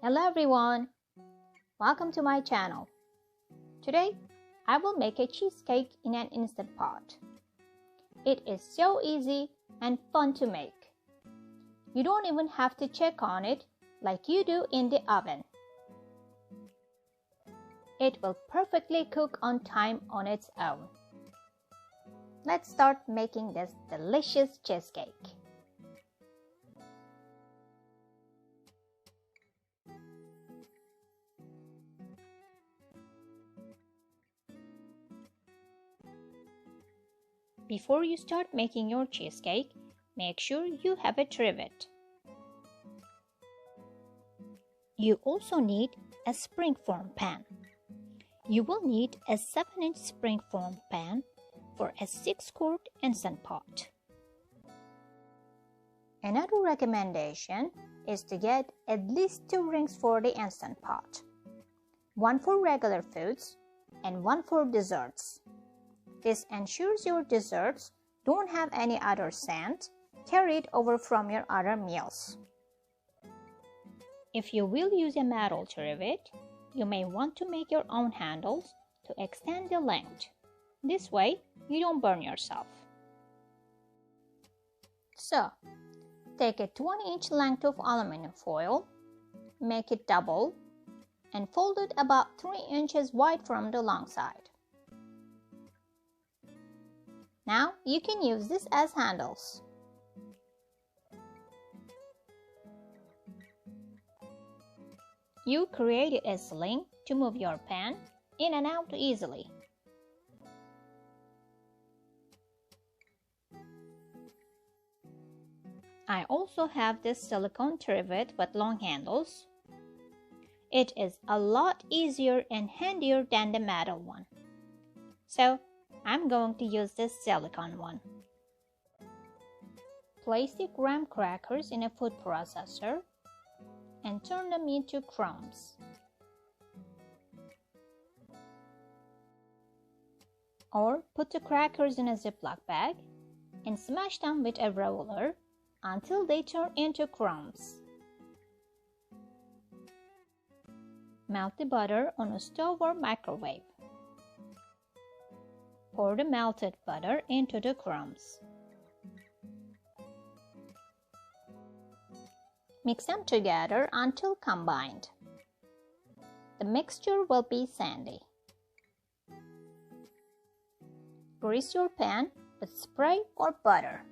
Hello everyone, welcome to my channel. Today I will make a cheesecake in an instant pot. It is so easy and fun to make. You don't even have to check on it like you do in the oven. It will perfectly cook on time on its own. Let's start making this delicious cheesecake. Before you start making your cheesecake, make sure you have a trivet. You also need a springform pan. You will need a 7-inch springform pan for a 6-quart instant pot. Another recommendation is to get at least 2 rings for the instant pot. 1 for regular foods and 1 for desserts. This ensures your desserts don't have any other sand carried over from your other meals. If you will use a metal trivet, you may want to make your own handles to extend the length. This way, you don't burn yourself. So, take a 20-inch length of aluminum foil, make it double, and fold it about 3 inches wide from the long side. Now you can use this as handles. You created a sling to move your pan in and out easily. I also have this silicone trivet with long handles. It is a lot easier and handier than the metal one. So I'm going to use this silicone one. Place the graham crackers in a food processor and turn them into crumbs. Or put the crackers in a Ziploc bag and smash them with a roller until they turn into crumbs. Melt the butter on a stove or microwave. Pour the melted butter into the crumbs. Mix them together until combined. The mixture will be sandy. Grease your pan with spray or butter.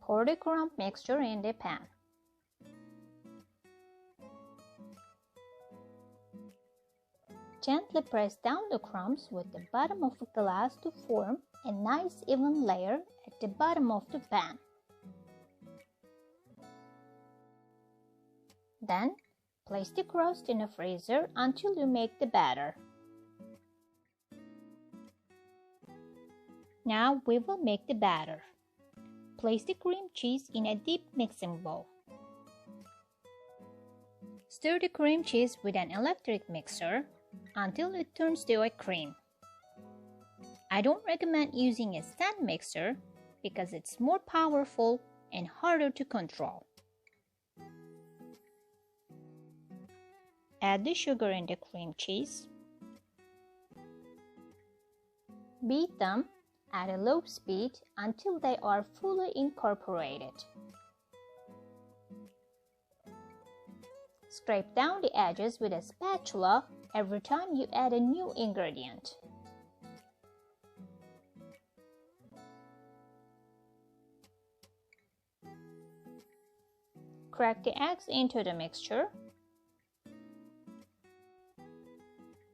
Pour the crumb mixture in the pan. Gently press down the crumbs with the bottom of a glass to form a nice even layer at the bottom of the pan. Then, place the crust in a freezer until you make the batter. Now we will make the batter. Place the cream cheese in a deep mixing bowl. Stir the cream cheese with an electric mixer until it turns to a cream. I don't recommend using a stand mixer because it's more powerful and harder to control. Add the sugar and the cream cheese. Beat them at a low speed until they are fully incorporated. Scrape down the edges with a spatula every time you add a new ingredient. Crack the eggs into the mixture.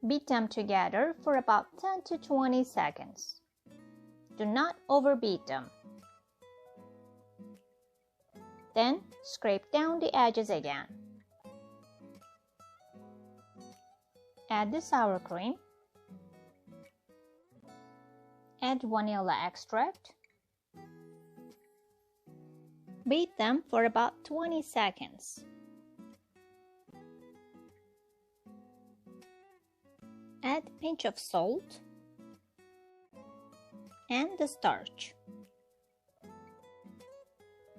Beat them together for about 10 to 20 seconds. Do not overbeat them. Then scrape down the edges again. Add the sour cream. Add vanilla extract. Beat them for about 20 seconds. Add a pinch of salt and the starch.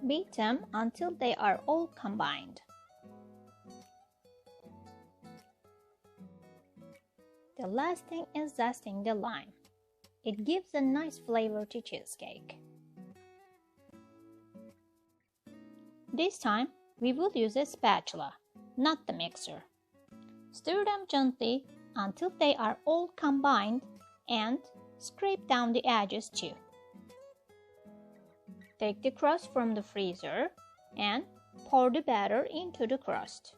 Beat them until they are all combined. The last thing is zesting the lime. It gives a nice flavor to cheesecake. This time, we will use a spatula, not the mixer. Stir them gently until they are all combined and scrape down the edges too. Take the crust from the freezer and pour the batter into the crust.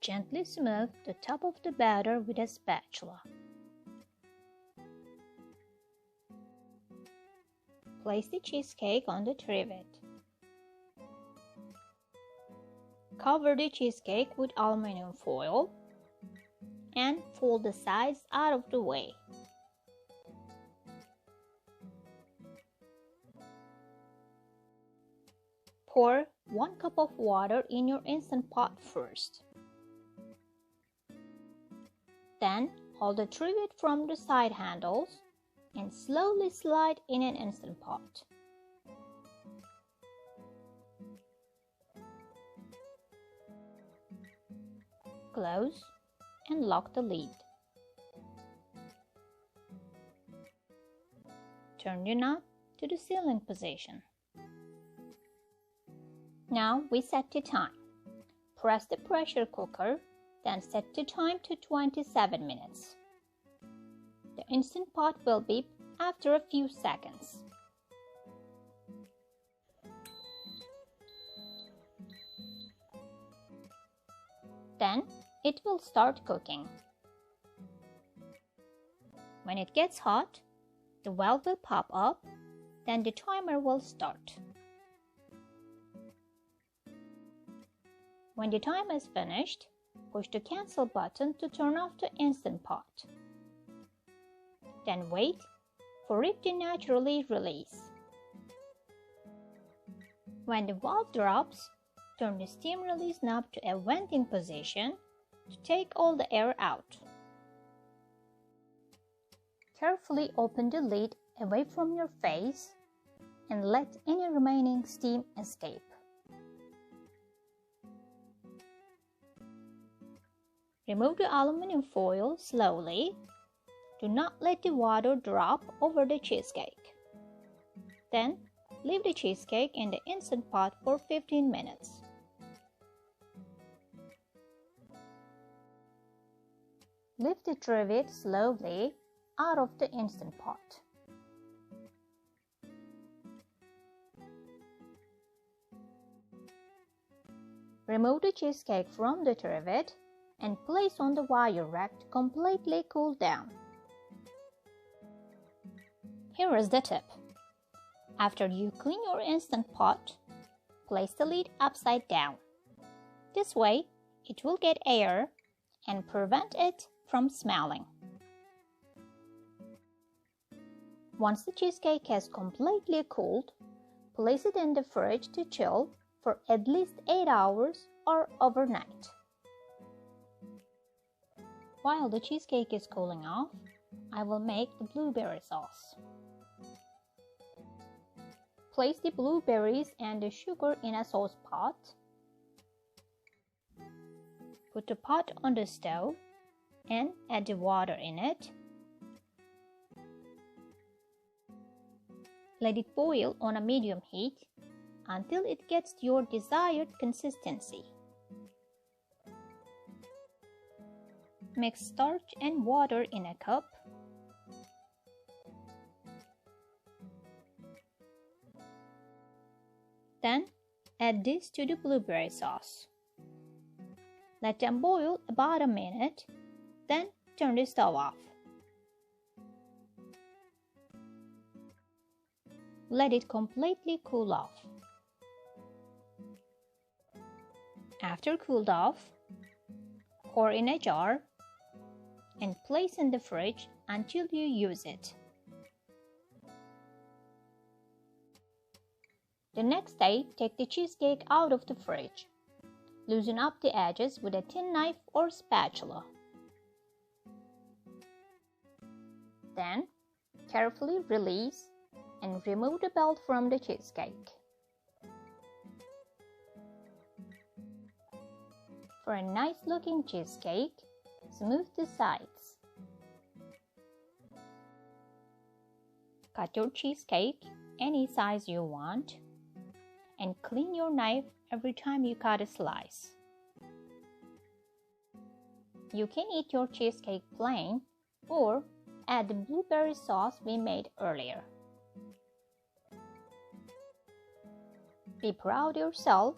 Gently smooth the top of the batter with a spatula. Place the cheesecake on the trivet. Cover the cheesecake with aluminum foil and fold the sides out of the way. Pour 1 cup of water in your Instant Pot first. Then hold the trivet from the side handles and slowly slide in an Instant Pot. Close and lock the lid. Turn the knob to the sealing position. Now we set the time. Press the pressure cooker, then set the time to 27 minutes. The Instant Pot will beep after a few seconds. Then it will start cooking. When it gets hot, the valve will pop up, then the timer will start. When the time is finished, push the cancel button to turn off the Instant Pot. Then wait for it to naturally release. When the valve drops, turn the steam release knob to a venting position to take all the air out. Carefully open the lid away from your face and let any remaining steam escape. Remove the aluminum foil slowly. Do not let the water drop over the cheesecake. Then leave the cheesecake in the Instant Pot for 15 minutes. Lift the trivet slowly out of the Instant Pot. Remove the cheesecake from the trivet and place on the wire rack to completely cool down. Here is the tip. After you clean your Instant Pot, place the lid upside down. This way, it will get air and prevent it from smelling. Once the cheesecake has completely cooled, place it in the fridge to chill for at least 8 hours or overnight. While the cheesecake is cooling off, I will make the blueberry sauce. Place the blueberries and the sugar in a sauce pot. Put the pot on the stove and add the water in it. Let it boil on a medium heat until it gets your desired consistency. Mix starch and water in a cup. Then add this to the blueberry sauce. Let them boil about a minute, then turn the stove off. Let it completely cool off. After cooled off, pour in a jar and place in the fridge until you use it. The next day, take the cheesecake out of the fridge. Loosen up the edges with a thin knife or spatula. Then, carefully release and remove the belt from the cheesecake. For a nice looking cheesecake, smooth the sides. Cut your cheesecake any size you want and clean your knife every time you cut a slice. You can eat your cheesecake plain or add the blueberry sauce we made earlier. Be proud of yourself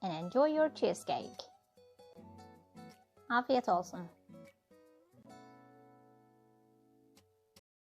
and enjoy your cheesecake. Afiyet olsun.